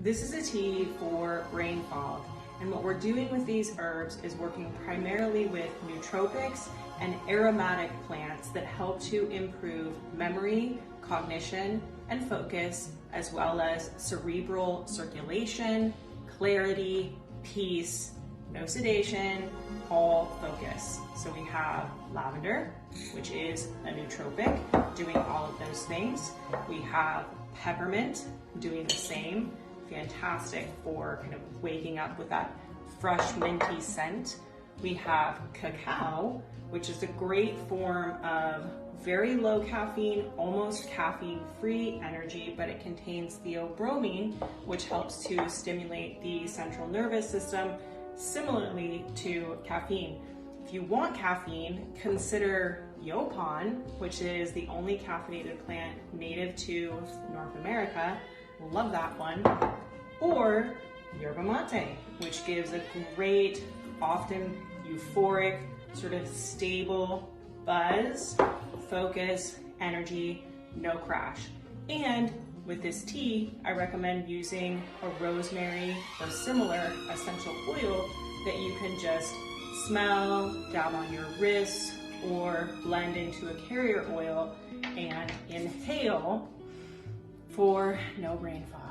This is a tea for brain fog, and what we're doing with these herbs is working primarily with nootropics and aromatic plants that help to improve memory, cognition, and focus, as well as cerebral circulation, clarity, peace, no sedation, all focus. So we have lavender, which is a nootropic, doing all of those things. We have peppermint, doing the same, fantastic for kind of waking up with that fresh minty scent. We have cacao, which is a great form of very low caffeine, almost caffeine-free energy, but it contains theobromine, which helps to stimulate the central nervous system, similarly to caffeine. If you want caffeine, consider yaupon, which is the only caffeinated plant native to North America. Love that one. Or yerba mate, which gives a great, often euphoric, sort of stable buzz, focus, energy, no crash. And with this tea, I recommend using a rosemary or similar essential oil that you can just smell, dab on your wrists, or blend into a carrier oil and inhale for no brain fog.